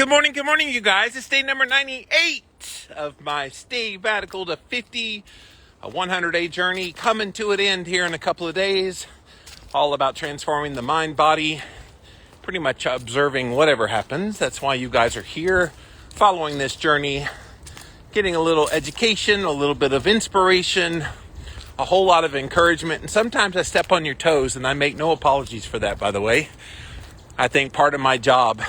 Good morning, you guys. It's day number 98 of my Stay Radical to 50, a 100-day journey coming to an end here in a couple of days. All about transforming the mind, body, pretty much observing whatever happens. That's why you guys are here, following this journey, getting a little education, a little bit of inspiration, a whole lot of encouragement. And sometimes I step on your toes, and I make no apologies for that, by the way. I think part of my job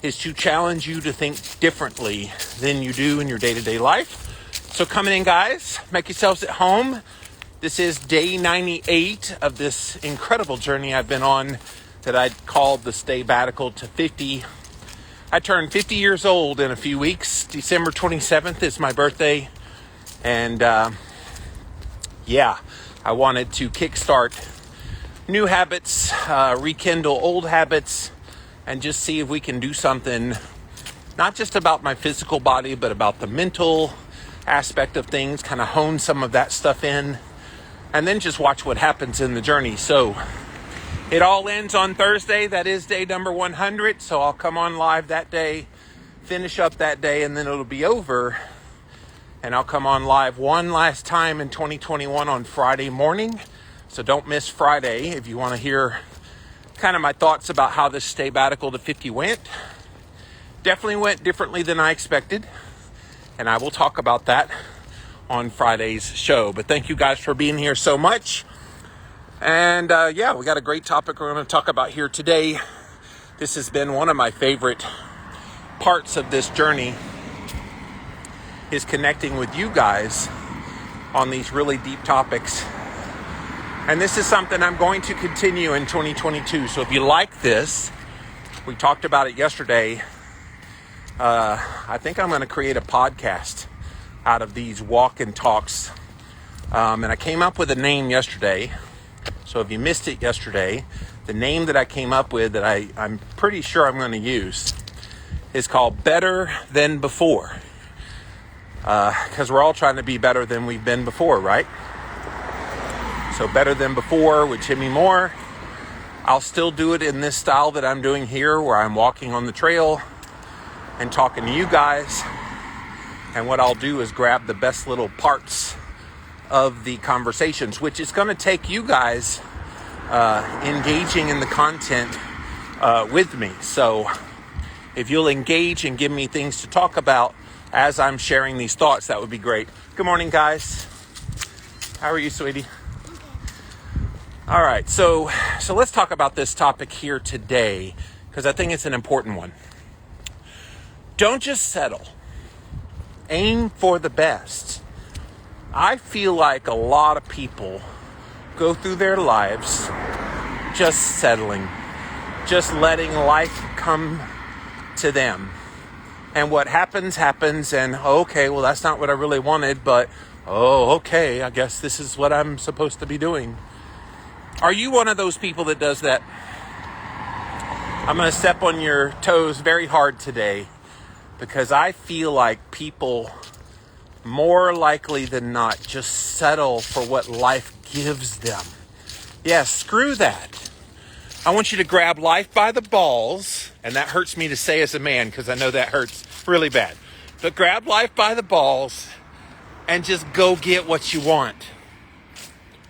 is to challenge you to think differently than you do in your day-to-day life. So come in, guys. Make yourselves at home. This is day 98 of this incredible journey I've been on that I called the Stay Radical to 50. I turned 50 years old in a few weeks. December 27th is my birthday. And I wanted to kickstart new habits, rekindle old habits, and just see if we can do something, not just about my physical body, but about the mental aspect of things, kind of hone some of that stuff in, and then just watch what happens in the journey. So it all ends on Thursday. That is day number 100. So I'll come on live that day, finish up that day, and then it'll be over. And I'll come on live one last time in 2021 on Friday morning. So don't miss Friday if you want to hear kind of my thoughts about how this Stay Radical to 50 went. Definitely went differently than I expected, and I will talk about that on Friday's show. But thank you guys for being here so much. And we got a great topic we're going to talk about here today. This has been one of my favorite parts of this journey, is connecting with you guys on these really deep topics. And this is something I'm going to continue in 2022. So if you like this, we talked about it yesterday. I think I'm going to create a podcast out of these walk and talks. And I came up with a name yesterday. So if you missed it yesterday, the name that I came up with that I'm pretty sure I'm going to use is called Better Than Before. Because we're all trying to be better than we've been before, right? So Better Than Before with Jimmy Moore. I'll still do it in this style that I'm doing here, where I'm walking on the trail and talking to you guys. And what I'll do is grab the best little parts of the conversations, which is going to take you guys engaging in the content with me. So if you'll engage and give me things to talk about as I'm sharing these thoughts, that would be great. Good morning, guys. How are you, sweetie? All right, so let's talk about this topic here today, because I think it's an important one. Don't just settle. Aim for the best. I feel like a lot of people go through their lives just settling, just letting life come to them. And what happens, and okay, well, that's not what I really wanted, but okay, I guess this is what I'm supposed to be doing. Are you one of those people that does that? I'm going to step on your toes very hard today, because I feel like people, more likely than not, just settle for what life gives them. Yeah, screw that. I want you to grab life by the balls, and that hurts me to say as a man, because I know that hurts really bad. But grab life by the balls and just go get what you want.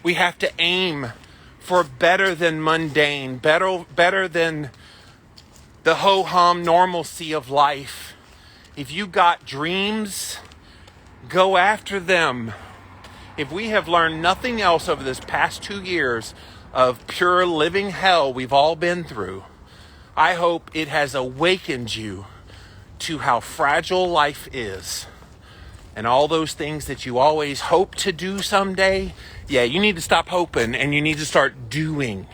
We have to aim for better than mundane, better than the ho-hum normalcy of life. If you got dreams, go after them. If we have learned nothing else over this past 2 years of pure living hell we've all been through, I hope it has awakened you to how fragile life is. And all those things that you always hope to do someday, yeah, you need to stop hoping and you need to start doing.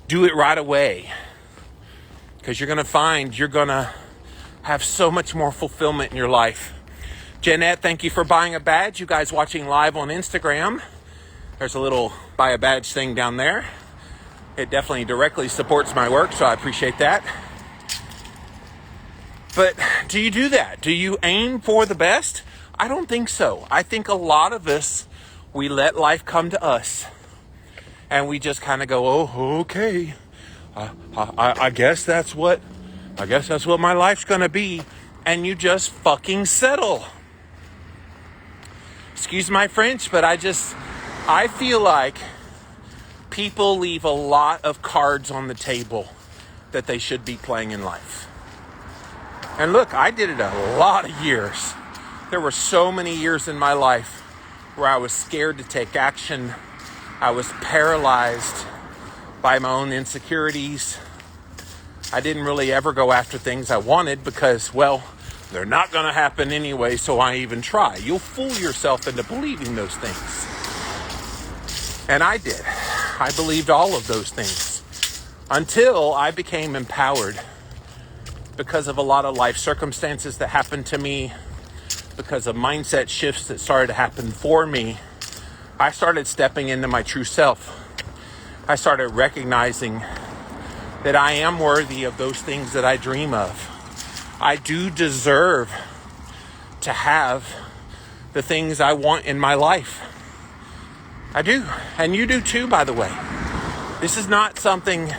Do it right away. Because you're going to find you're going to have so much more fulfillment in your life. Jeanette, thank you for buying a badge. You guys watching live on Instagram, there's a little buy a badge thing down there. It definitely directly supports my work, so I appreciate that. But do you do that? Do you aim for the best? I don't think so. I think a lot of us, we let life come to us. And we just kind of go, oh, okay. I guess that's what I guess that's what my life's gonna be. And you just fucking settle. Excuse my French, but I feel like people leave a lot of cards on the table that they should be playing in life. And look, I did it a lot of years. There were so many years in my life where I was scared to take action. I was paralyzed by my own insecurities. I didn't really ever go after things I wanted because, well, they're not going to happen anyway, so why even try? You'll fool yourself into believing those things. And I did. I believed all of those things until I became empowered because of a lot of life circumstances that happened to me, because of mindset shifts that started to happen for me. I started stepping into my true self. I started recognizing that I am worthy of those things that I dream of. I do deserve to have the things I want in my life. I do. And you do too, by the way. This is not something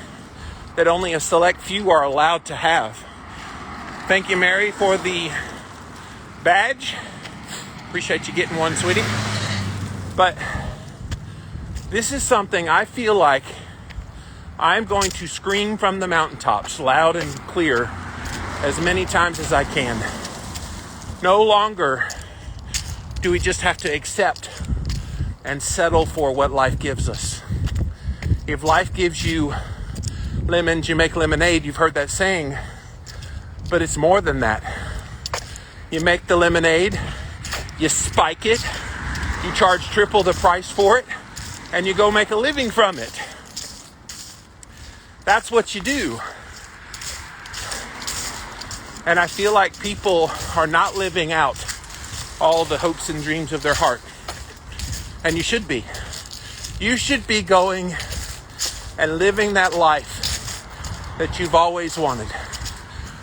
that only a select few are allowed to have. Thank you, Mary, for the badge. Appreciate you getting one, sweetie. But this is something I feel like I'm going to scream from the mountaintops loud and clear as many times as I can. No longer do we just have to accept and settle for what life gives us. If life gives you lemons, you make lemonade. You've heard that saying. But it's more than that. You make the lemonade, you spike it, you charge triple the price for it, and you go make a living from it. That's what you do. And I feel like people are not living out all the hopes and dreams of their heart. And you should be. You should be going and living that life that you've always wanted.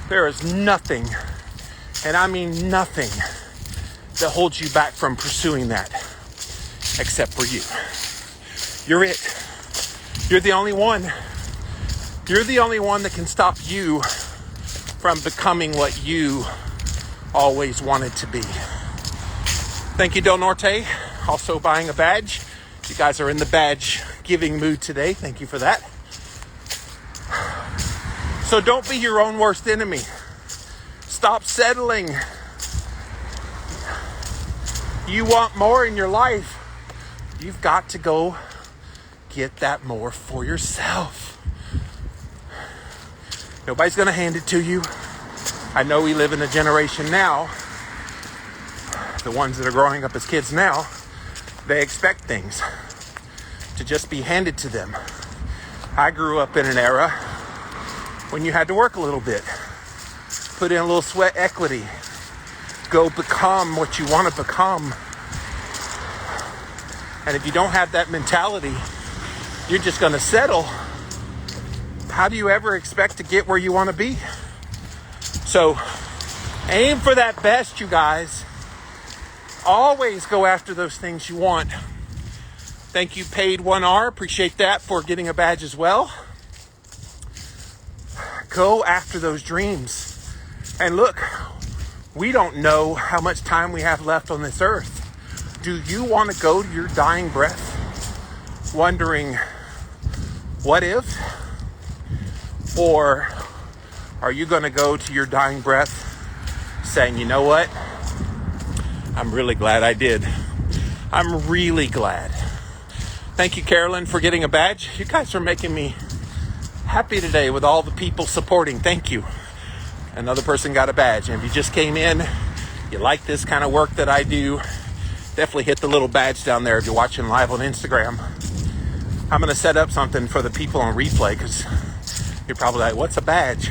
There is nothing, and I mean nothing, that holds you back from pursuing that except for you. You're it. You're the only one. You're the only one that can stop you from becoming what you always wanted to be. Thank you, Del Norte. Also buying a badge. You guys are in the badge giving mood today. Thank you for that. So don't be your own worst enemy. Stop settling. You want more in your life. You've got to go get that more for yourself. Nobody's going to hand it to you. I know we live in a generation now, the ones that are growing up as kids now, they expect things to just be handed to them. I grew up in an era when you had to work a little bit, put in a little sweat equity, go become what you want to become. And if you don't have that mentality, you're just going to settle. How do you ever expect to get where you want to be? So aim for that best, you guys. Always go after those things you want. Thank you, Paid 1R. Appreciate that for getting a badge as well. Go after those dreams. And look, we don't know how much time we have left on this earth. Do you want to go to your dying breath wondering, what if? Or are you going to go to your dying breath saying, you know what? I'm really glad I did. I'm really glad. Thank you, Carolyn, for getting a badge. You guys are making me happy today with all the people supporting. Thank you. Another person got a badge. And if you just came in, you like this kind of work that I do, definitely hit the little badge down there if you're watching live on Instagram. I'm going to set up something for the people on replay because you're probably like, what's a badge?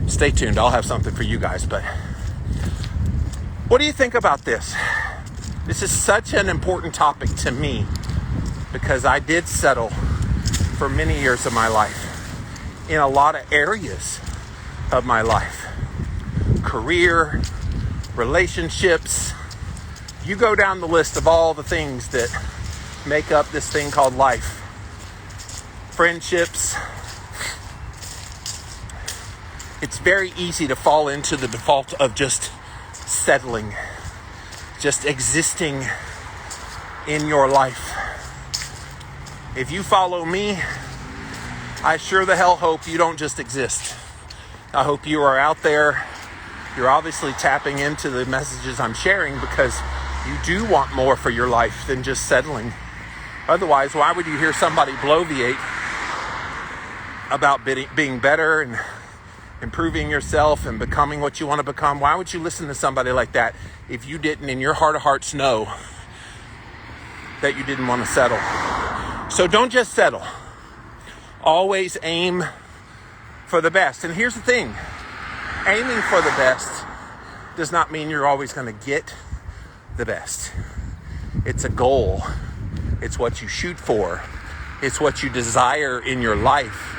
Stay tuned. I'll have something for you guys. But what do you think about this? This is such an important topic to me because I did settle for many years of my life in a lot of areas of my life. Career, relationships. You go down the list of all the things that make up this thing called life. Friendships. it's very easy to fall into the default of just settling, just existing in your life. If you follow me, I sure the hell hope you don't just exist. I hope you are out there. You're obviously tapping into the messages I'm sharing because you do want more for your life than just settling. Otherwise, why would you hear somebody bloviate about being better and improving yourself and becoming what you want to become? Why would you listen to somebody like that if you didn't in your heart of hearts know that you didn't want to settle? So don't just settle. Always aim for the best. And here's the thing. Aiming for the best does not mean you're always going to get the best. It's a goal. It's what you shoot for. It's what you desire in your life.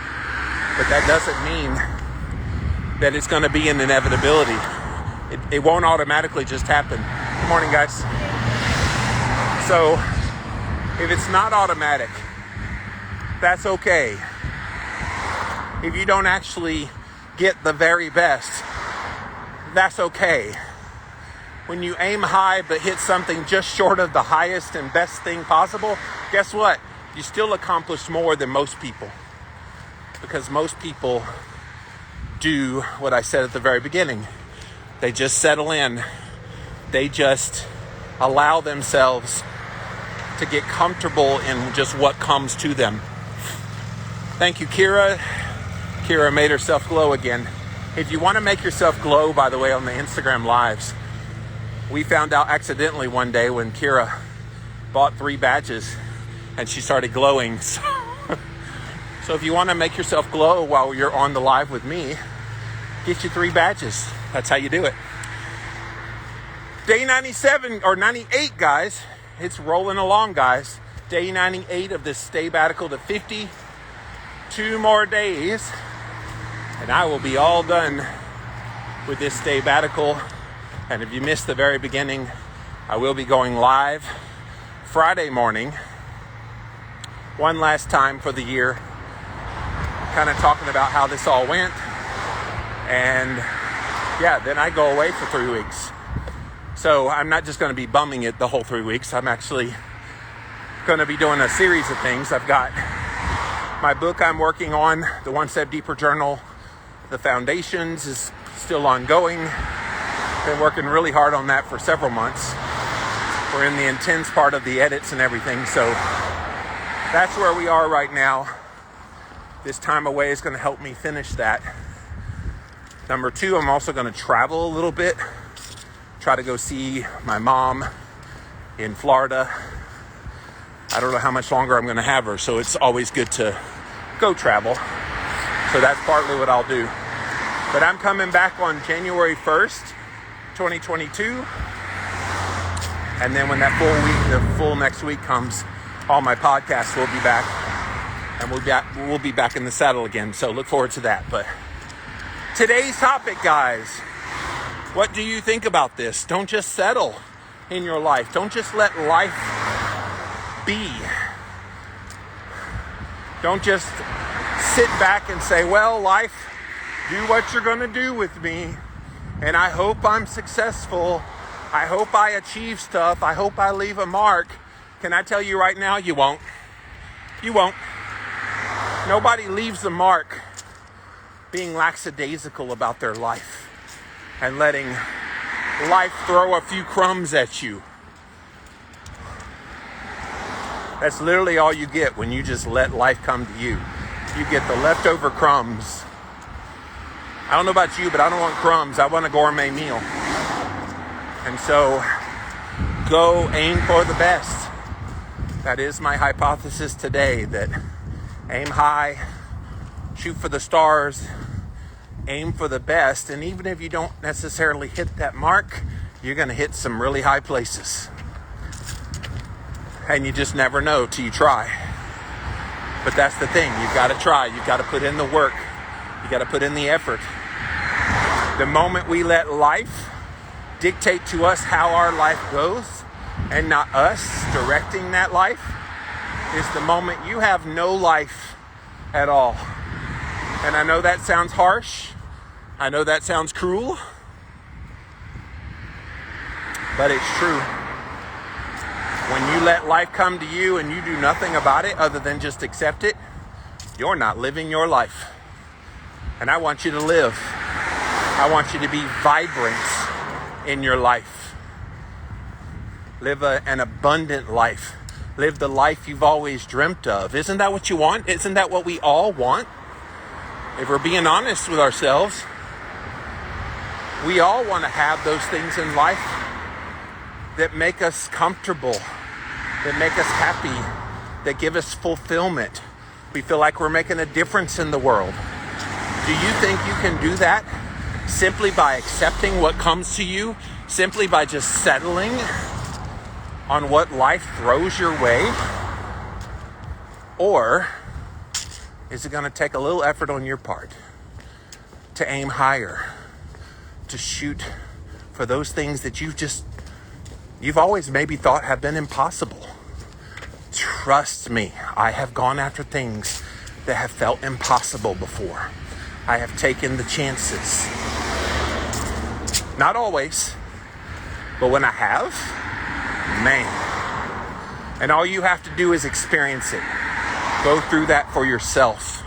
But that doesn't mean that it's going to be an inevitability. It won't automatically just happen. Good morning, guys. So if it's not automatic, that's okay. If you don't actually get the very best, that's okay. When you aim high but hit something just short of the highest and best thing possible, guess what? You still accomplished more than most people. Because most people do what I said at the very beginning. They just settle in. They just allow themselves to get comfortable in just what comes to them. Thank you, Kira. Kira made herself glow again. If you want to make yourself glow, by the way, on the Instagram lives, we found out accidentally one day when Kira bought 3 badges and she started glowing. So if you want to make yourself glow while you're on the live with me, get you 3 badges. That's how you do it. Day 97 or 98, guys. It's rolling along, guys. Day 98 of this sabbatical to 50. 2 more days, and I will be all done with this sabbatical. And if you missed the very beginning, I will be going live Friday morning, one last time for the year, kind of talking about how this all went. And yeah, then I go away for 3 weeks. So I'm not just going to be bumming it the whole 3 weeks. I'm actually going to be doing a series of things. I've got my book I'm working on, the One Step Deeper Journal. The Foundations is still ongoing. Been working really hard on that for several months. We're in the intense part of the edits and everything. So that's where we are right now. This time away is going to help me finish that. Number 2, I'm also going to travel a little bit. Try to go see my mom in Florida. I don't know how much longer I'm going to have her, so it's always good to go travel. So that's partly what I'll do. But I'm coming back on January 1st, 2022. And then when that the full next week comes, all my podcasts will be back. And we'll be back in the saddle again. So look forward to that. But today's topic, guys, what do you think about this? Don't just settle in your life. Don't just let life be. Don't just sit back and say, well, life, do what you're going to do with me. And I hope I'm successful. I hope I achieve stuff. I hope I leave a mark. Can I tell you right now, you won't. You won't. Nobody leaves a mark being lackadaisical about their life and letting life throw a few crumbs at you. That's literally all you get when you just let life come to you. You get the leftover crumbs. I don't know about you, but I don't want crumbs. I want a gourmet meal. And so, go aim for the best. That is my hypothesis today, that aim high, shoot for the stars, aim for the best. And even if you don't necessarily hit that mark, you're going to hit some really high places. And you just never know till you try. But that's the thing. You've got to try. You've got to put in the work. You got to put in the effort. The moment we let life dictate to us how our life goes and not us directing that life is the moment you have no life at all. And I know that sounds harsh. I know that sounds cruel, but it's true. When you let life come to you and you do nothing about it other than just accept it, you're not living your life. And I want you to live. I want you to be vibrant in your life. Live an abundant life. Live the life you've always dreamt of. Isn't that what you want? Isn't that what we all want? If we're being honest with ourselves, we all want to have those things in life that make us comfortable, that make us happy, that give us fulfillment. We feel like we're making a difference in the world. Do you think you can do that simply by accepting what comes to you? Simply by just settling on what life throws your way? Or is it going to take a little effort on your part to aim higher, to shoot for those things that you've always maybe thought have been impossible? Trust me, I have gone after things that have felt impossible before. I have taken the chances. Not always, but when I have, man. And all you have to do is experience it. Go through that for yourself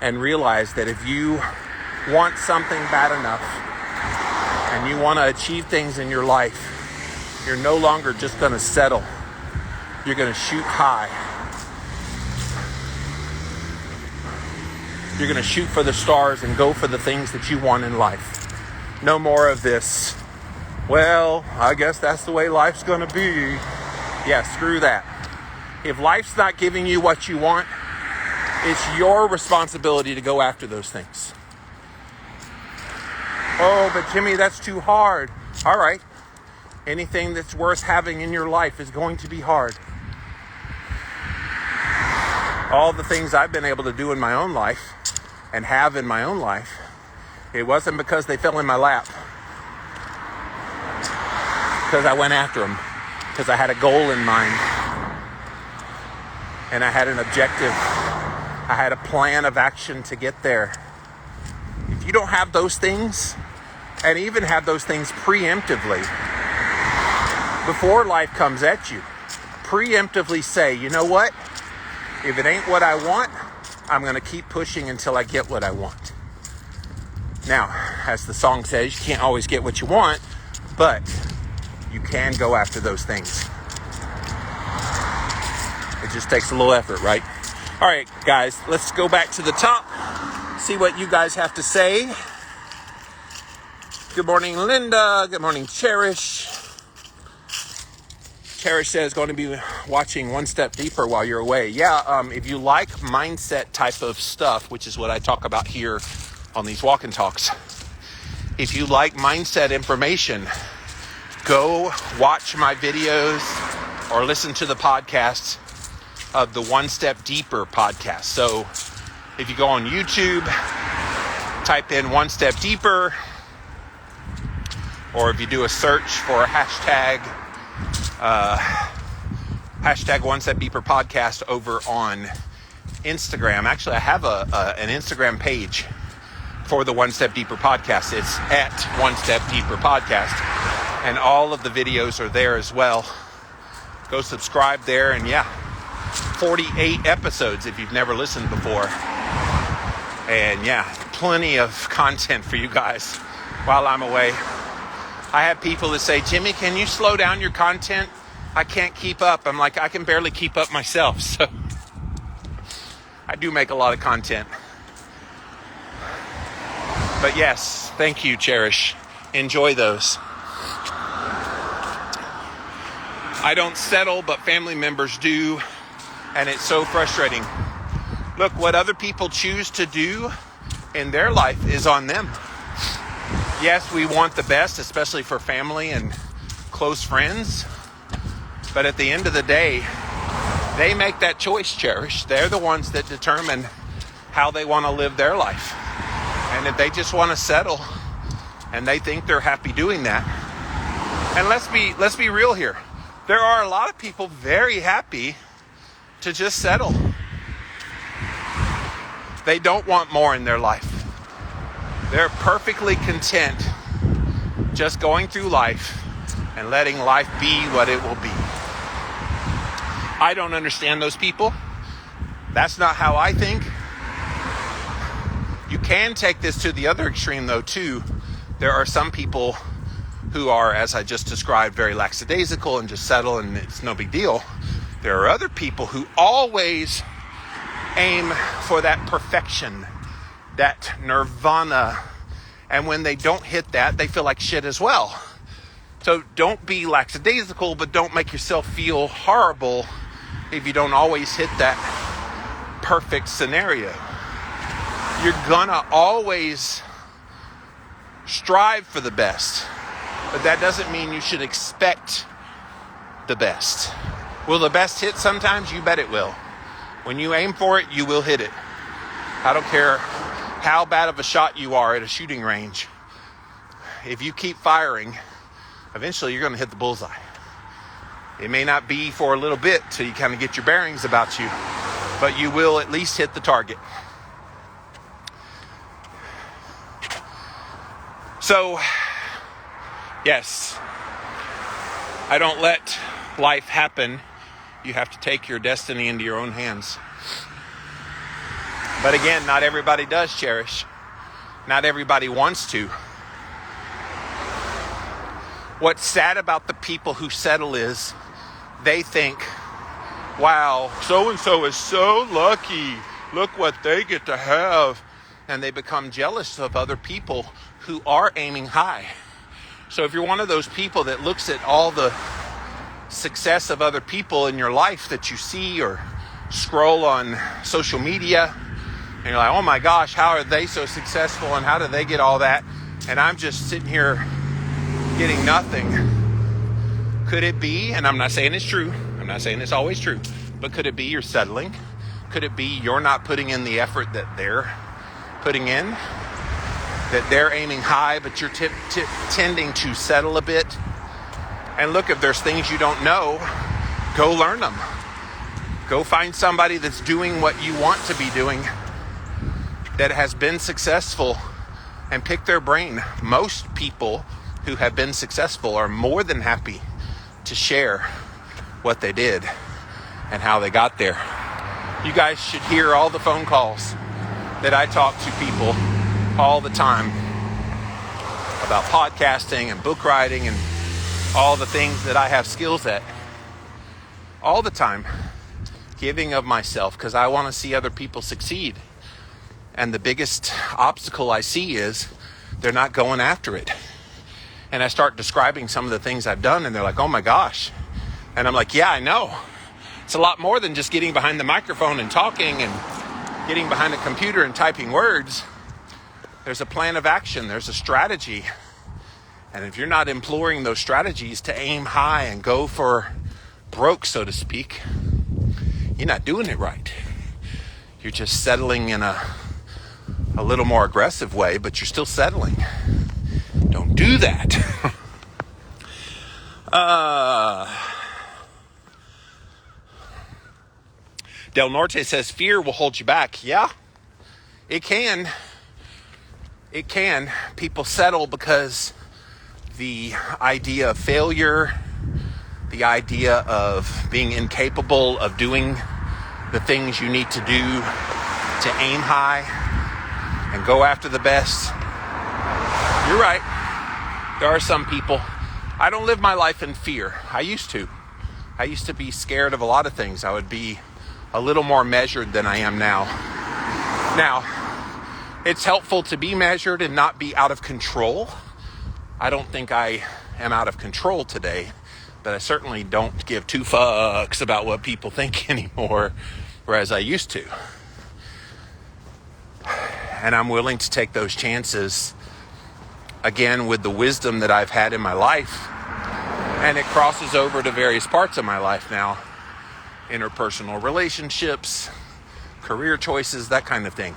and realize that if you want something bad enough and you want to achieve things in your life, you're no longer just going to settle. You're going to shoot high. You're going to shoot for the stars and go for the things that you want in life. No more of this, well, I guess that's the way life's going to be. Yeah, screw that. If life's not giving you what you want, it's your responsibility to go after those things. Oh, but Jimmy, that's too hard. All right. Anything that's worth having in your life is going to be hard. All the things I've been able to do in my own life and have in my own life, it wasn't because they fell in my lap. Because I went after them. Because I had a goal in mind. And I had an objective. I had a plan of action to get there. If you don't have those things, and even have those things preemptively, before life comes at you, preemptively say, you know what? If it ain't what I want, I'm going to keep pushing until I get what I want. Now, as the song says, you can't always get what you want, but you can go after those things. It just takes a little effort, right? All right, guys, let's go back to the top, see what you guys have to say. Good morning, Linda. Good morning, Cherish. Cherish says going to be watching One Step Deeper while you're away. Yeah, if you like mindset type of stuff, which is what I talk about here on these walk and talks. If you like mindset information, go watch my videos or listen to the podcasts of the One Step Deeper podcast. So if you go on YouTube, type in One Step Deeper, or if you do a search for a hashtag One Step Deeper podcast over on Instagram. Actually, I have an Instagram page for the One Step Deeper podcast. It's at One Step Deeper podcast, and all of the videos are there as well. Go subscribe there, and yeah, 48 episodes if you've never listened before. And yeah, plenty of content for you guys while I'm away. I have people that say, Jimmy, can you slow down your content? I can't keep up. I'm like, I can barely keep up myself. So I do make a lot of content. But yes, thank you, Cherish. Enjoy those. I don't settle, but family members do. And it's so frustrating. Look, what other people choose to do in their life is on them. Yes, we want the best, especially for family and close friends. But at the end of the day, they make that choice, Cherish. They're the ones that determine how they want to live their life. And if they just want to settle and they think they're happy doing that. And let's be real here. There are a lot of people very happy to just settle. They don't want more in their life. They're perfectly content just going through life and letting life be what it will be. I don't understand those people. That's not how I think. You can take this to the other extreme, though, too. There are some people who are, as I just described, very lackadaisical and just settle and it's no big deal. There are other people who always aim for that perfection, that nirvana. And when they don't hit that, they feel like shit as well. So don't be lackadaisical, but don't make yourself feel horrible if you don't always hit that perfect scenario. You're gonna always strive for the best, but that doesn't mean you should expect the best. Will the best hit sometimes? You bet it will. When you aim for it, you will hit it. I don't care how bad of a shot you are at a shooting range. If you keep firing, eventually you're gonna hit the bullseye. It may not be for a little bit till you kind of get your bearings about you, but you will at least hit the target. So, yes, I don't let life happen. You have to take your destiny into your own hands. But again, not everybody does cherish. Not everybody wants to. What's sad about the people who settle is they think, wow, so-and-so is so lucky. Look what they get to have. And they become jealous of other people who are aiming high. So if you're one of those people that looks at all the success of other people in your life that you see or scroll on social media, and you're like, oh my gosh, how are they so successful and how do they get all that? And I'm just sitting here getting nothing. Could it be, and I'm not saying it's true, I'm not saying it's always true, but could it be you're settling? Could it be you're not putting in the effort that they're putting in? That they're aiming high, but you're tending to settle a bit? And look, if there's things you don't know, go learn them. Go find somebody that's doing what you want to be doing, that has been successful, and pick their brain. Most people who have been successful are more than happy to share what they did and how they got there. You guys should hear all the phone calls that I talk to people all the time about podcasting and book writing and all the things that I have skills at. All the time, giving of myself because I want to see other people succeed. And the biggest obstacle I see is they're not going after it. And I start describing some of the things I've done and they're like, oh my gosh. And I'm like, yeah, I know. It's a lot more than just getting behind the microphone and talking and getting behind a computer and typing words. There's a plan of action. There's a strategy. And if you're not employing those strategies to aim high and go for broke, so to speak, you're not doing it right. You're just settling in a little more aggressive way, but you're still settling. Don't do that. Del Norte says fear will hold you back. Yeah, it can. It can. People settle because the idea of failure, the idea of being incapable of doing the things you need to do to aim high and go after the best. You're right. There are some people. I don't live my life in fear. I used to. I used to be scared of a lot of things. I would be a little more measured than I am now. Now, it's helpful to be measured and not be out of control. I don't think I am out of control today, but I certainly don't give two fucks about what people think anymore, whereas I used to. And I'm willing to take those chances, again, with the wisdom that I've had in my life. And it crosses over to various parts of my life now. Interpersonal relationships, career choices, that kind of thing.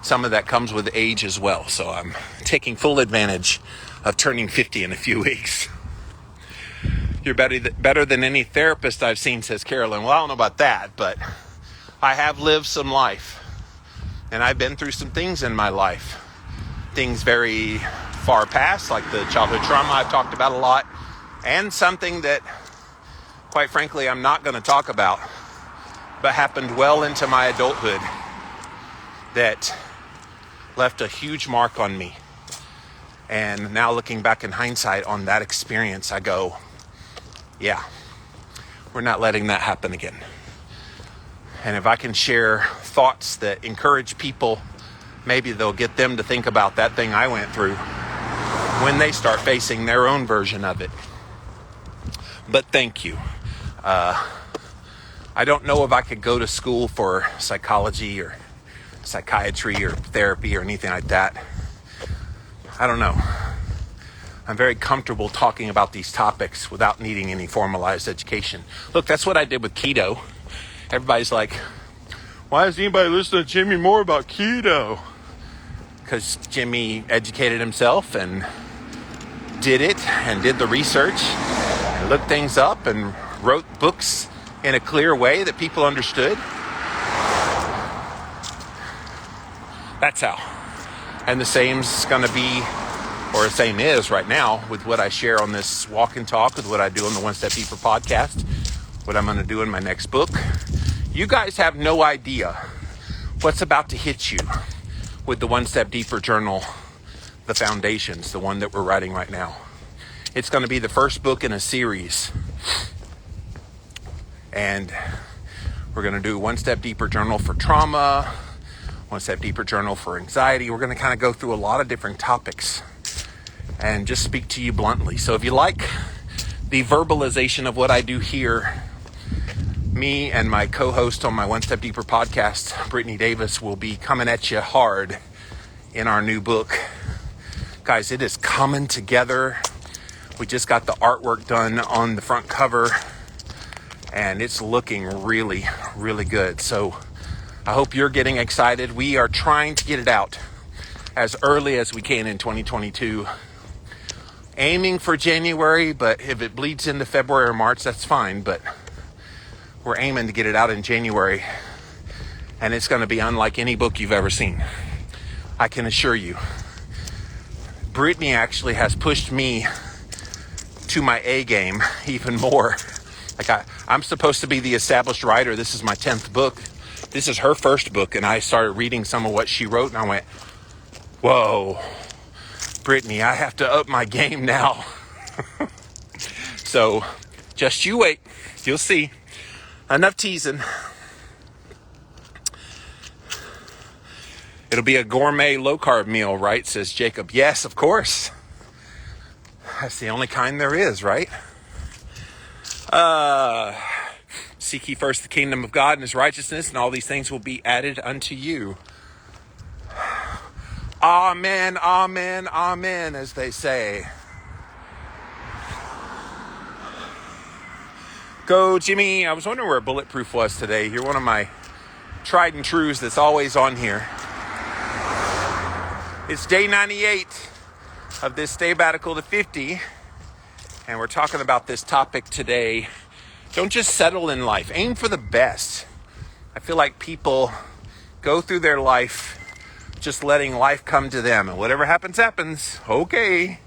Some of that comes with age as well. So I'm taking full advantage of turning 50 in a few weeks. You're better than any therapist I've seen, says Carolyn. Well, I don't know about that, but I have lived some life. And I've been through some things in my life. Things very far past, like the childhood trauma I've talked about a lot. And something that, quite frankly, I'm not going to talk about, but happened well into my adulthood that left a huge mark on me. And now looking back in hindsight on that experience, I go, yeah, we're not letting that happen again. And if I can share thoughts that encourage people, maybe they'll get them to think about that thing I went through when they start facing their own version of it. But thank you. I don't know if I could go to school for psychology or psychiatry or therapy or anything like that. I don't know. I'm very comfortable talking about these topics without needing any formalized education. Look, that's what I did with keto. Everybody's like, why is anybody listening to Jimmy Moore about keto? Because Jimmy educated himself and did it and did the research and looked things up and wrote books in a clear way that people understood. That's how. And the same's going to be, or the same is right now with what I share on this walk and talk, with what I do on the One Step Deeper podcast, what I'm going to do in my next book. You guys have no idea what's about to hit you with the One Step Deeper journal, The Foundations, the one that we're writing right now. It's going to be the first book in a series. And we're going to do One Step Deeper journal for trauma, One Step Deeper journal for anxiety. We're going to kind of go through a lot of different topics and just speak to you bluntly. So if you like the verbalization of what I do here, me and my co-host on my One Step Deeper podcast, Brittany Davis, will be coming at you hard in our new book. Guys, it is coming together. We just got the artwork done on the front cover, and it's looking really, really good. So I hope you're getting excited. We are trying to get it out as early as we can in 2022. Aiming for January, but if it bleeds into February or March, that's fine. But we're aiming to get it out in January, and it's going to be unlike any book you've ever seen. I can assure you. Brittany actually has pushed me to my A game even more. Like I'm supposed to be the established writer. This is my 10th book. This is her first book, and I started reading some of what she wrote, and I went, whoa, Brittany, I have to up my game now. So just you wait. You'll see. Enough teasing. It'll be a gourmet low-carb meal, right? Says Jacob. Yes, of course. That's the only kind there is, right? Seek ye first the kingdom of God and his righteousness, and all these things will be added unto you. Amen, amen, amen, as they say. Go, Jimmy. I was wondering where Bulletproof was today. You're one of my tried and trues that's always on here. It's day 98 of this sabbatical to 50, and we're talking about this topic today. Don't just settle in life. Aim for the best. I feel like people go through their life just letting life come to them, and whatever happens, happens. Okay.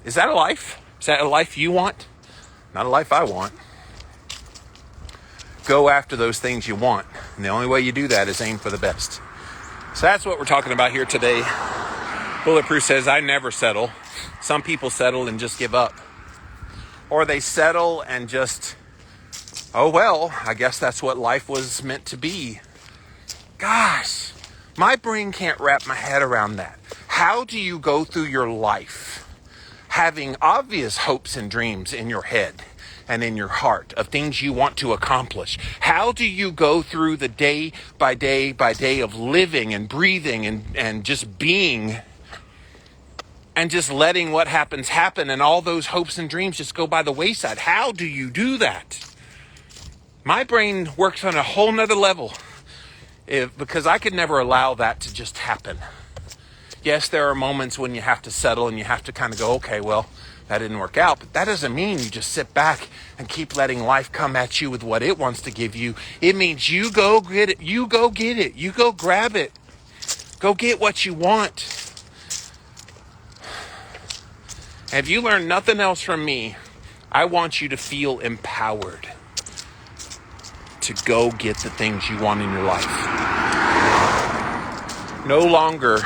Is that a life? Is that a life you want? Not a life I want. Go after those things you want. And the only way you do that is aim for the best. So that's what we're talking about here today. Bulletproof says, I never settle. Some people settle and just give up. Or they settle and just, oh well, I guess that's what life was meant to be. Gosh, my brain can't wrap my head around that. How do you go through your life having obvious hopes and dreams in your head and in your heart of things you want to accomplish? How do you go through the day by day of living and breathing and just being and just letting what happens happen and all those hopes and dreams just go by the wayside? How do you do that? My brain works on a whole nother level because I could never allow that to just happen. Yes, there are moments when you have to settle and you have to kind of go, okay, well, that didn't work out. But that doesn't mean you just sit back and keep letting life come at you with what it wants to give you. It means you go get it. You go get it. You go grab it. Go get what you want. If you learn nothing else from me, I want you to feel empowered to go get the things you want in your life. No longer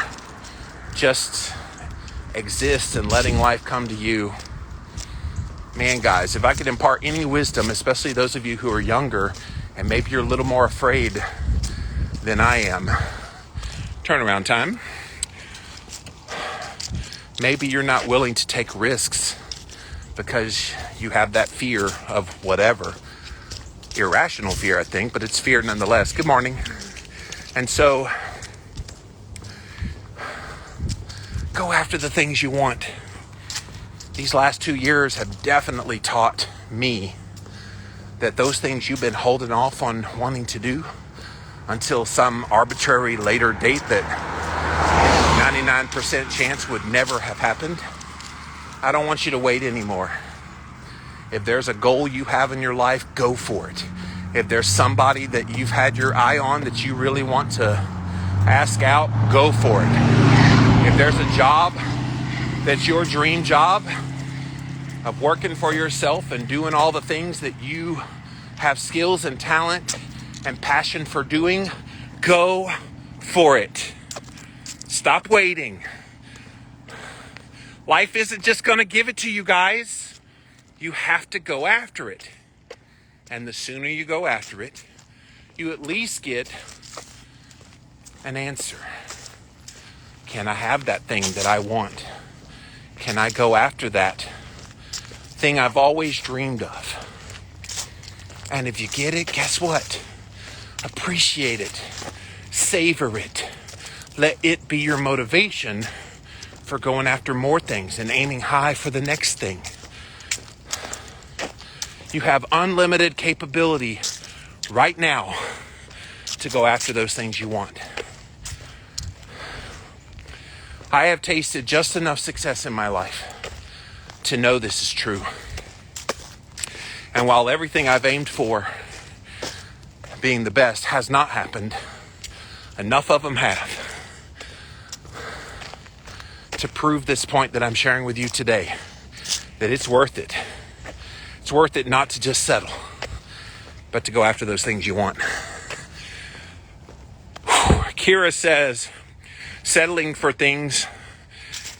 just exist and letting life come to you. Man, guys, if I could impart any wisdom, especially those of you who are younger and maybe you're a little more afraid than I am. Turnaround time. Maybe you're not willing to take risks because you have that fear of whatever. Irrational fear, I think, but it's fear nonetheless. Good morning. And so, go after the things you want. These last 2 years have definitely taught me that those things you've been holding off on wanting to do until some arbitrary later date that 99% chance would never have happened. I don't want you to wait anymore. If there's a goal you have in your life, go for it. If there's somebody that you've had your eye on that you really want to ask out, go for it. If there's a job that's your dream job of working for yourself and doing all the things that you have skills and talent and passion for doing, go for it. Stop waiting. Life isn't just going to give it to you, guys. You have to go after it. And the sooner you go after it, you at least get an answer. Can I have that thing that I want? Can I go after that thing I've always dreamed of? And if you get it, guess what? Appreciate it. Savor it. Let it be your motivation for going after more things and aiming high for the next thing. You have unlimited capability right now to go after those things you want. I have tasted just enough success in my life to know this is true. And while everything I've aimed for, being the best, has not happened, enough of them have to prove this point that I'm sharing with you today, that it's worth it. It's worth it not to just settle, but to go after those things you want. Kira says, settling for things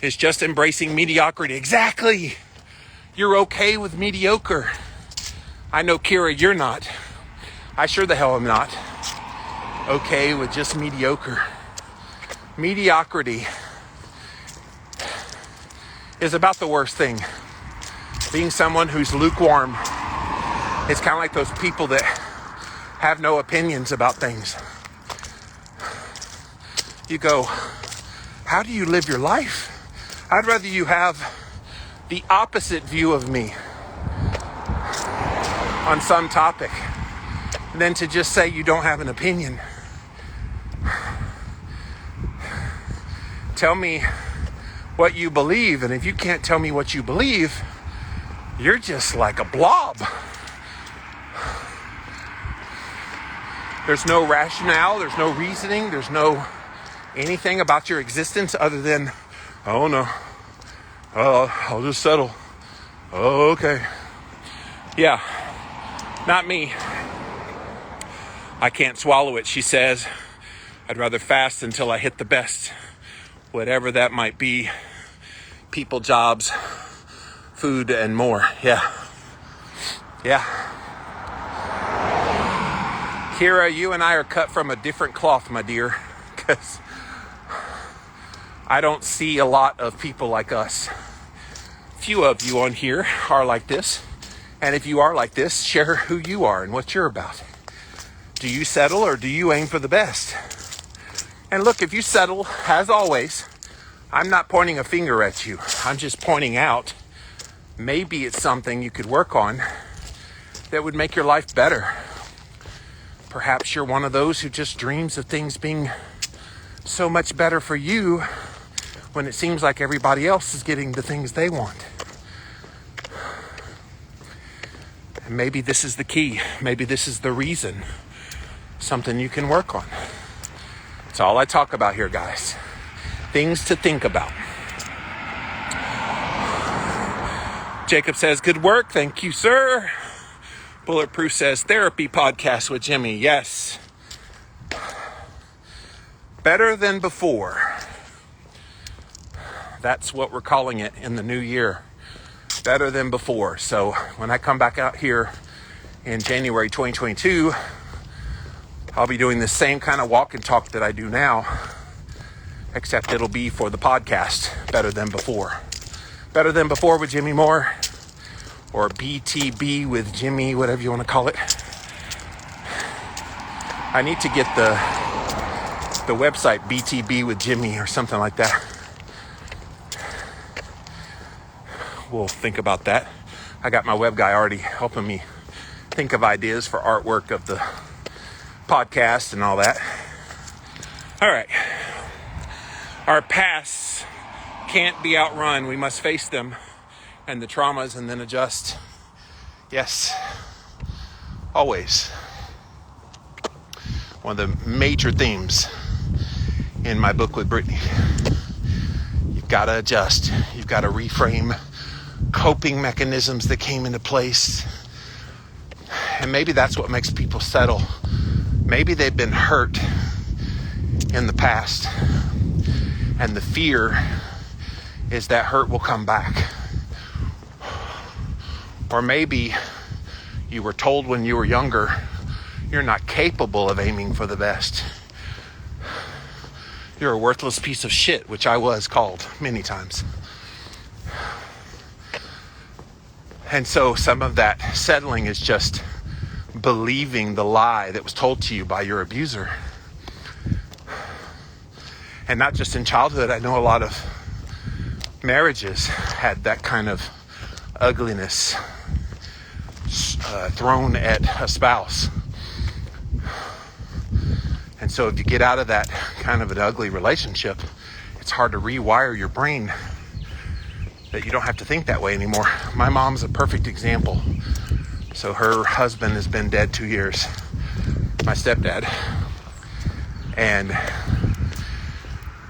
is just embracing mediocrity. Exactly. You're okay with mediocre. I know, Kira, you're not. I sure the hell am not okay with just mediocre. Mediocrity is about the worst thing. Being someone who's lukewarm is kind of like those people that have no opinions about things. You go, how do you live your life? I'd rather you have the opposite view of me on some topic than to just say you don't have an opinion. Tell me what you believe, and if you can't tell me what you believe, you're just like a blob. There's no rationale, there's no reasoning, there's no anything about your existence other than, oh no, I'll just settle. Oh, okay. Yeah, not me. I can't swallow it, she says. I'd rather fast until I hit the best, whatever that might be. People, jobs, food, and more. Yeah. Kira, you and I are cut from a different cloth, my dear, because I don't see a lot of people like us. Few of you on here are like this. And if you are like this, share who you are and what you're about. Do you settle or do you aim for the best? And look, if you settle, as always, I'm not pointing a finger at you. I'm just pointing out maybe it's something you could work on that would make your life better. Perhaps you're one of those who just dreams of things being so much better for you when it seems like everybody else is getting the things they want. And maybe this is the key. Maybe this is the reason. Something you can work on. That's all I talk about here, guys. Things to think about. Jacob says, good work. Thank you, sir. Bulletproof says, therapy podcast with Jimmy. Yes. Better than before. That's what we're calling it in the new year. Better than before. So when I come back out here in January 2022, I'll be doing the same kind of walk and talk that I do now, except it'll be for the podcast, Better Than Before. Better Than Before with Jimmy Moore, or BTB with Jimmy, whatever you want to call it. I need to get the website BTB with Jimmy or something like that. We'll think about that. I got my web guy already helping me think of ideas for artwork of the podcast and all that. All right. Our pasts can't be outrun. We must face them and the traumas and then adjust. Yes. Always. One of the major themes in my book with Brittany. You've got to adjust. You've got to reframe coping mechanisms that came into place. And maybe that's what makes people settle. Maybe they've been hurt in the past, and the fear is that hurt will come back. Or maybe you were told when you were younger, you're not capable of aiming for the best. You're a worthless piece of shit, which I was called many times. And so some of that settling is just believing the lie that was told to you by your abuser. And not just in childhood. I know a lot of marriages had that kind of ugliness thrown at a spouse. And so if you get out of that kind of an ugly relationship, it's hard to rewire your brain that you don't have to think that way anymore. My mom's a perfect example. So her husband has been dead 2 years, my stepdad. And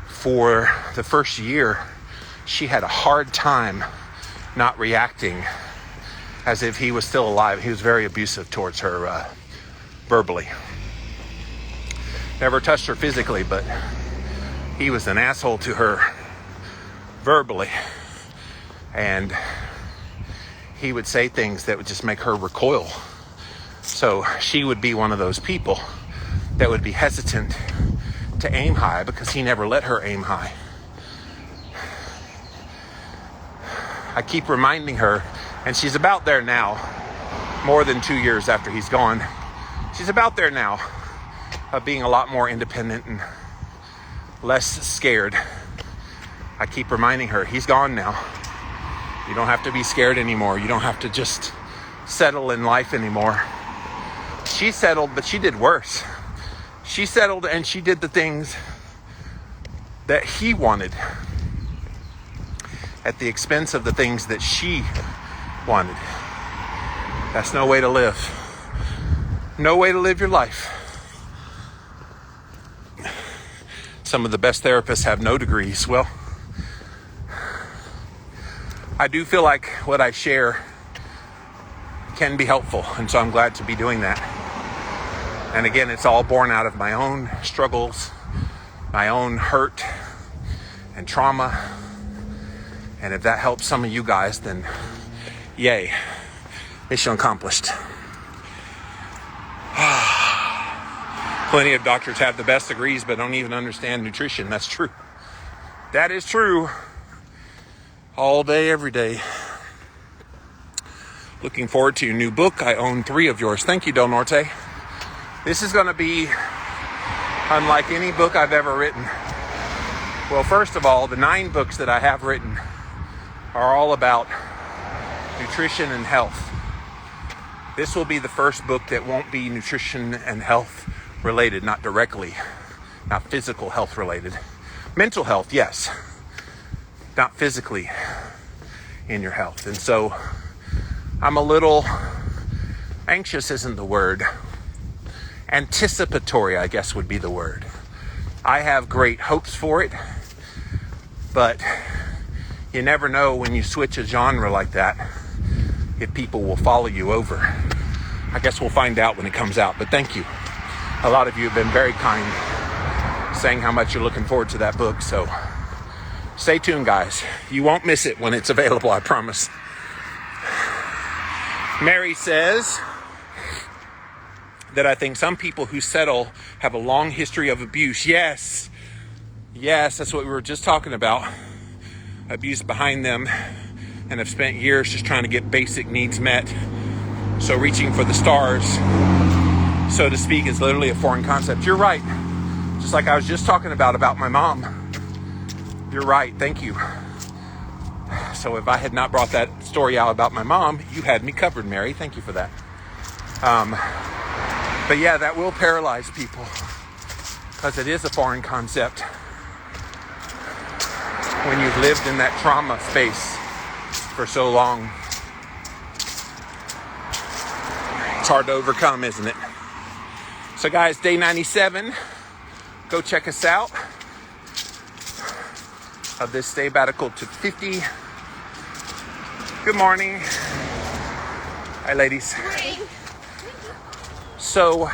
for the first year, she had a hard time not reacting as if he was still alive. He was very abusive towards her verbally. Never touched her physically, but he was an asshole to her verbally. And he would say things that would just make her recoil. So she would be one of those people that would be hesitant to aim high because he never let her aim high. I keep reminding her, and she's about there now, more than 2 years after he's gone. She's about there now of being a lot more independent and less scared. I keep reminding her, he's gone now. You don't have to be scared anymore. You don't have to just settle in life anymore. She settled, but she did worse. She settled and she did the things that he wanted at the expense of the things that she wanted. That's no way to live. No way to live your life. Some of the best therapists have no degrees. Well, I do feel like what I share can be helpful, and so I'm glad to be doing that. And again, it's all born out of my own struggles, my own hurt and trauma. And if that helps some of you guys, then yay, mission accomplished. Plenty of doctors have the best degrees but don't even understand nutrition. That's true. That is true. All day, every day. Looking forward to your new book. I own 3 of yours. Thank you, Del Norte. This is going to be unlike any book I've ever written. Well, first of all, the 9 books that I have written are all about nutrition and health. This will be the first book that won't be nutrition and health related, not directly, not physical health related. Mental health, yes. Not physically in your health. And so I'm a little Anxious isn't the word. Anticipatory, I guess, would be the word. I have great hopes for it, but you never know when you switch a genre like that if people will follow you over. I guess we'll find out when it comes out, but thank you. A lot of you have been very kind, saying how much you're looking forward to that book, so stay tuned, guys. You won't miss it when it's available, I promise. Mary says that I think some people who settle have a long history of abuse. Yes, that's what we were just talking about. Abuse behind them, and have spent years just trying to get basic needs met. So reaching for the stars, so to speak, is literally a foreign concept. You're right. Just like I was just talking about my mom. You're right. Thank you. So if I had not brought that story out about my mom, you had me covered, Mary. Thank you for that. But yeah, that will paralyze people because it is a foreign concept when you've lived in that trauma space for so long. It's hard to overcome, isn't it? So guys, day 97, go check us out of this sabbatical to 50. Good morning. Hi, ladies. Morning. So,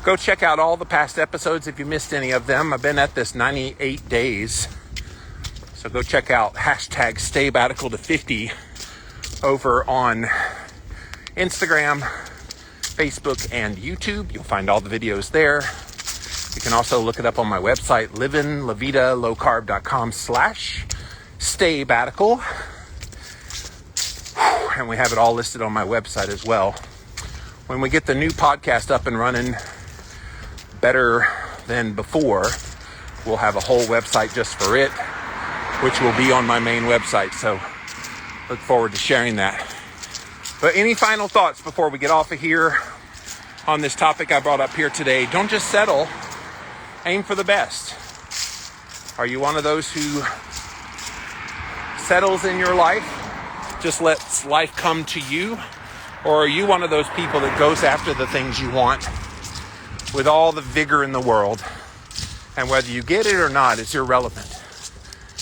go check out all the past episodes if you missed any of them. I've been at this 98 days. So go check out hashtag sabbatical to 50 over on Instagram, Facebook, and YouTube. You'll find all the videos there. You can also look it up on my website, livinlavitalowcarb.com/sabbatical. And we have it all listed on my website as well. When we get the new podcast up and running better than before, we'll have a whole website just for it, which will be on my main website. So look forward to sharing that. But any final thoughts before we get off of here on this topic I brought up here today? Don't just settle. Aim for the best. Are you one of those who settles in your life, just lets life come to you? Or are you one of those people that goes after the things you want with all the vigor in the world? And whether you get it or not is irrelevant.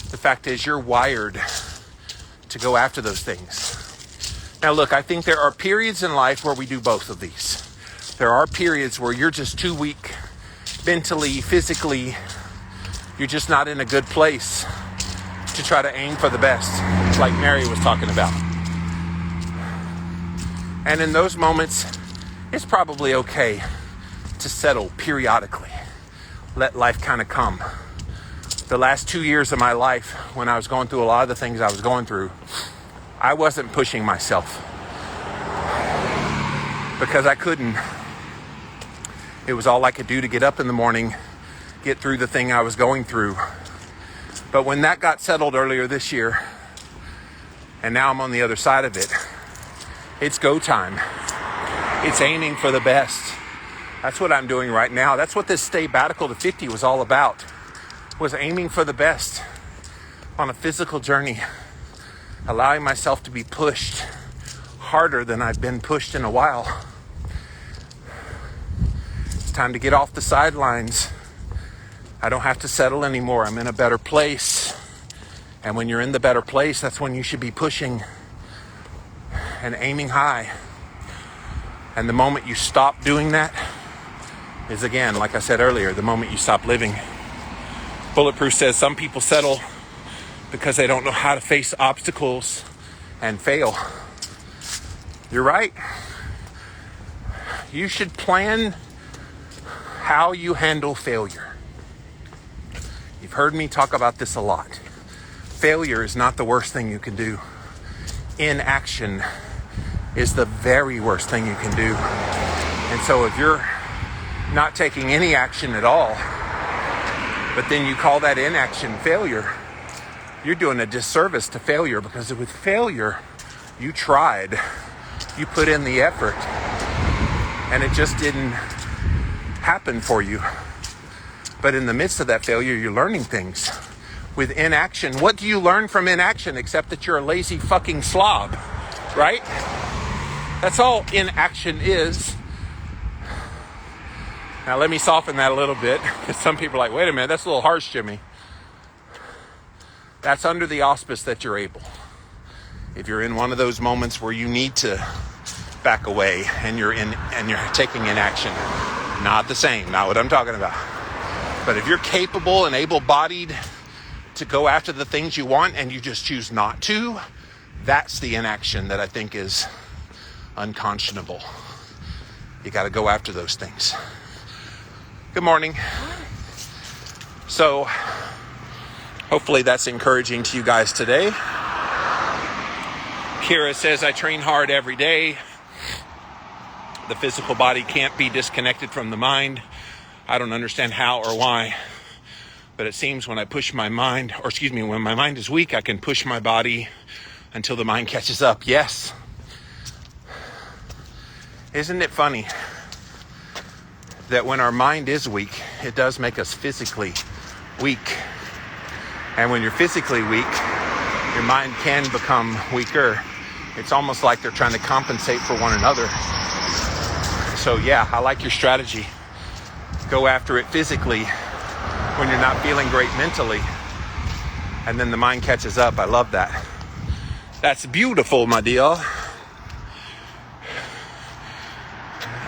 The fact is, you're wired to go after those things. Now look, I think there are periods in life where we do both of these. There are periods where you're just too weak mentally, physically. You're just not in a good place to try to aim for the best, like Mary was talking about. And in those moments, it's probably okay to settle periodically. Let life kind of come. The last 2 years of my life, when I was going through a lot of the things I was going through, I wasn't pushing myself because I couldn't. It was all I could do to get up in the morning, get through the thing I was going through. But when that got settled earlier this year, and now I'm on the other side of it, it's go time. It's aiming for the best. That's what I'm doing right now. That's what this sabbatical to 50 was all about, was aiming for the best on a physical journey, allowing myself to be pushed harder than I've been pushed in a while. It's time to get off the sidelines. I don't have to settle anymore. I'm in a better place. And when you're in the better place, that's when you should be pushing and aiming high. And the moment you stop doing that is, again, like I said earlier, the moment you stop living. Bulletproof says some people settle because they don't know how to face obstacles and fail. You're right. You should plan how you handle failure. You've heard me talk about this a lot. Failure is not the worst thing you can do. Inaction is the very worst thing you can do. And so if you're not taking any action at all, but then you call that inaction failure, you're doing a disservice to failure, because with failure, you tried, you put in the effort, and it just didn't happen for you. But in the midst of that failure, you're learning things. With inaction, what do you learn from inaction except that you're a lazy fucking slob, right? That's all inaction is. Now let me soften that a little bit, because some people are like, wait a minute, that's a little harsh, Jimmy. That's under the auspice that you're able. If you're in one of those moments where you need to back away and you're taking inaction, not the same, not what I'm talking about. But if you're capable and able-bodied to go after the things you want and you just choose not to, that's the inaction that I think is unconscionable. You got to go after those things. Good morning. So, hopefully that's encouraging to you guys today. Kira says, I train hard every day. The physical body can't be disconnected from the mind. I don't understand how or why, but it seems when I push my mind, when my mind is weak, I can push my body until the mind catches up. Yes. Isn't it funny that when our mind is weak, it does make us physically weak? And when you're physically weak, your mind can become weaker. It's almost like they're trying to compensate for one another. So yeah, I like your strategy. Go after it physically when you're not feeling great mentally, and then the mind catches up. I love that. That's beautiful, my dear.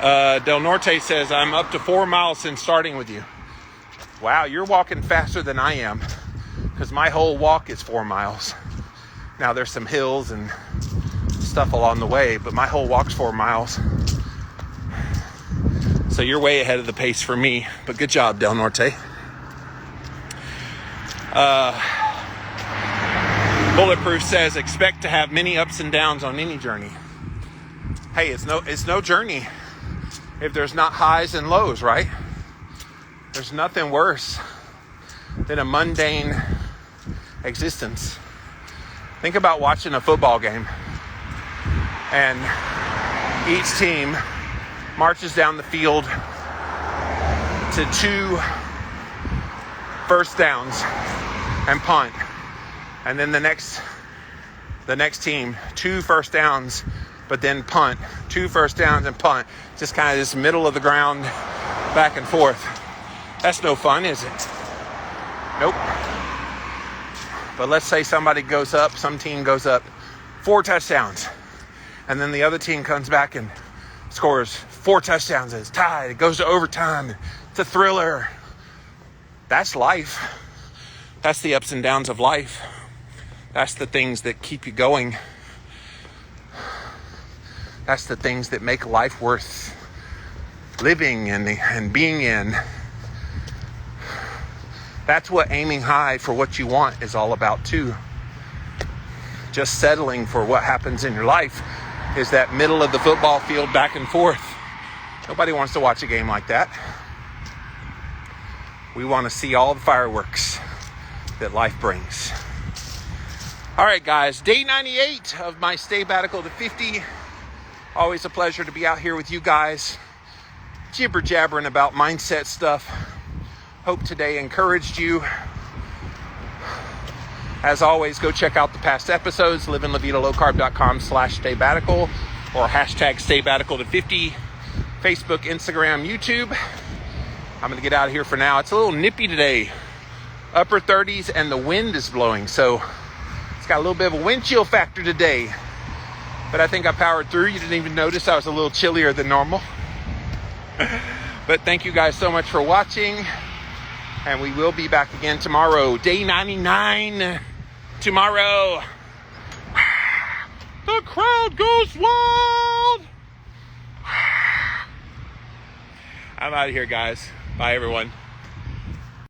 Del Norte says, I'm up to 4 miles since starting with you. Wow, you're walking faster than I am, because my whole walk is 4 miles. Now there's some hills and stuff along the way, but my whole walk's 4 miles. So you're way ahead of the pace for me, but good job, Del Norte. Bulletproof says, expect to have many ups and downs on any journey. Hey, it's no journey if there's not highs and lows, right? There's nothing worse than a mundane existence. Think about watching a football game and each team marches down the field to 2 first downs and punt. And then the next team, 2 first downs, but then punt. 2 first downs and punt. Just kind of this middle of the ground, back and forth. That's no fun, is it? Nope. But let's say some team goes up 4 touchdowns. And then the other team comes back and scores 4 touchdowns. And it's tied. It goes to overtime. It's a thriller. That's life. That's the ups and downs of life. That's the things that keep you going. That's the things that make life worth living and being in. That's what aiming high for what you want is all about too. Just settling for what happens in your life is that middle of the football field back and forth. Nobody wants to watch a game like that. We want to see all the fireworks that life brings. All right, guys, day 98 of my Staybatical to 50. Always a pleasure to be out here with you guys, jibber-jabbering about mindset stuff. Hope today encouraged you. As always, go check out the past episodes, livinlavidalowcarb.com/Staybatical or hashtag Staybatical to 50, Facebook, Instagram, YouTube. I'm going to get out of here for now. It's a little nippy today. Upper 30s and the wind is blowing, so it's got a little bit of a wind chill factor today. But I think I powered through. You didn't even notice I was a little chillier than normal. But thank you guys so much for watching. And we will be back again tomorrow. Day 99 tomorrow. The crowd goes wild. I'm out of here, guys. Bye, everyone.